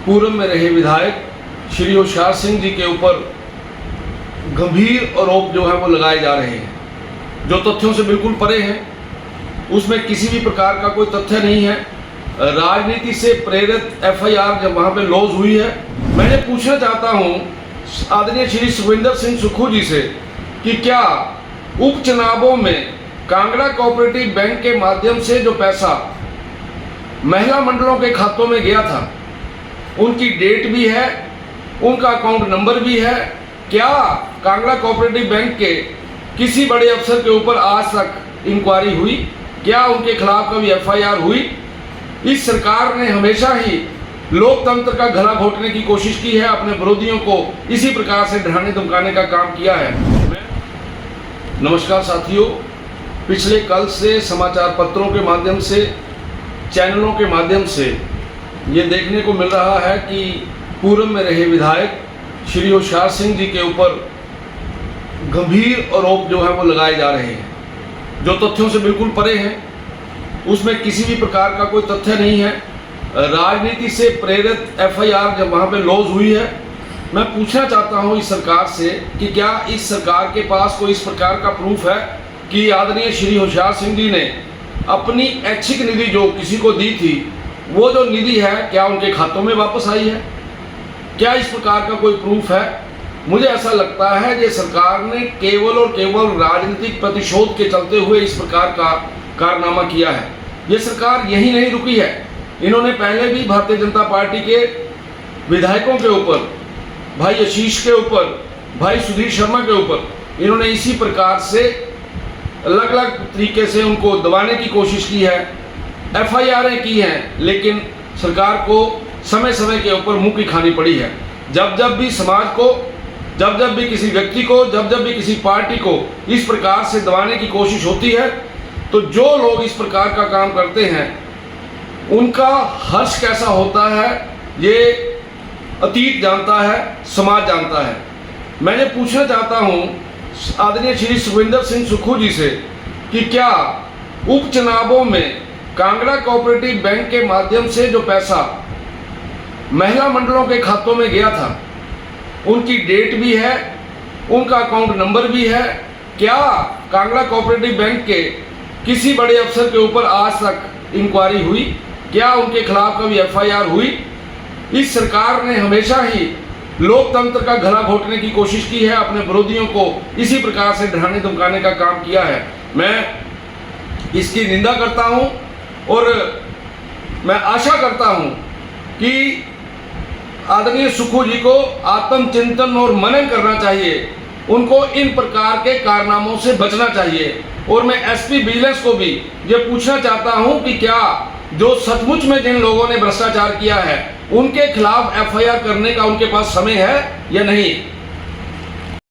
पूर्व में रहे विधायक श्री होशियार सिंह जी के ऊपर गंभीर आरोप जो है वो लगाए जा रहे हैं, जो तथ्यों से बिल्कुल परे हैं। उसमें किसी भी प्रकार का कोई तथ्य नहीं है। राजनीति से प्रेरित एफआईआर जब वहाँ पे लॉन्च हुई है, मैं ये पूछना चाहता हूँ आदरणीय श्री सुखविंदर सिंह सुक्खू जी से कि क्या उपचुनावों में कांगड़ा कोऑपरेटिव बैंक के माध्यम से जो पैसा महिला मंडलों के खातों में गया था, उनकी डेट भी है, उनका अकाउंट नंबर भी है। क्या कांगड़ा कोऑपरेटिव बैंक के किसी बड़े अफसर के ऊपर आज तक इंक्वायरी हुई? क्या उनके खिलाफ कभी एफआईआर हुई? इस सरकार ने हमेशा ही लोकतंत्र का गला घोटने की कोशिश की है, अपने विरोधियों को इसी प्रकार से डराने धमकाने का काम किया है। नमस्कार साथियों, पिछले कल से समाचार पत्रों के माध्यम से, चैनलों के माध्यम से ये देखने को मिल रहा है कि पूर्व में रहे विधायक श्री होशियार सिंह जी के ऊपर गंभीर आरोप जो है वो लगाए जा रहे हैं, जो तथ्यों से बिल्कुल परे हैं। उसमें किसी भी प्रकार का कोई तथ्य नहीं है। राजनीति से प्रेरित एफआईआर जब वहाँ पे लॉन्च हुई है, मैं पूछना चाहता हूँ इस सरकार से कि क्या इस सरकार के पास कोई इस प्रकार का प्रूफ है कि आदरणीय श्री होशियार सिंह जी ने अपनी ऐच्छिक निधि जो किसी को दी थी, वो जो निधि है क्या उनके खातों में वापस आई है? क्या इस प्रकार का कोई प्रूफ है? मुझे ऐसा लगता है कि सरकार ने केवल और केवल राजनीतिक प्रतिशोध के चलते हुए इस प्रकार का कारनामा किया है। ये सरकार यही नहीं रुकी है। इन्होंने पहले भी भारतीय जनता पार्टी के विधायकों के ऊपर, भाई आशीष के ऊपर, भाई सुधीर शर्मा के ऊपर इन्होंने इसी प्रकार से अलग अलग तरीके से उनको दबाने की कोशिश की है, एफआईआरें की हैं, लेकिन सरकार को समय समय के ऊपर मुंह की खानी पड़ी है। जब जब भी समाज को, जब जब भी किसी व्यक्ति को, जब जब भी किसी पार्टी को इस प्रकार से दबाने की कोशिश होती है, तो जो लोग इस प्रकार का काम करते हैं उनका हर्ष कैसा होता है ये अतीत जानता है, समाज जानता है। मैं ये पूछना चाहता हूँ आदरणीय श्री सुखविंदर सिंह सुक्खू जी से कि क्या उपचुनावों में कांगड़ा कोऑपरेटिव बैंक के माध्यम से जो पैसा महिला मंडलों के खातों में गया था, उनकी डेट भी है, उनका अकाउंट नंबर भी है। क्या कांगड़ा कोऑपरेटिव बैंक के किसी बड़े अफसर के ऊपर आज तक इंक्वायरी हुई? क्या उनके खिलाफ कभी एफआईआर हुई? इस सरकार ने हमेशा ही लोकतंत्र का गला घोटने की कोशिश की है, अपने विरोधियों को इसी प्रकार से डराने धमकाने का काम किया है। मैं इसकी निंदा करता हूं और मैं आशा करता हूं कि आदरणीय सुक्खू जी को आत्मचिंतन और मनन करना चाहिए, उनको इन प्रकार के कारनामों से बचना चाहिए। और मैं एसपी विजिलेंस को भी ये पूछना चाहता हूं कि क्या जो सचमुच में जिन लोगों ने भ्रष्टाचार किया है उनके खिलाफ एफआईआर करने का उनके पास समय है या नहीं।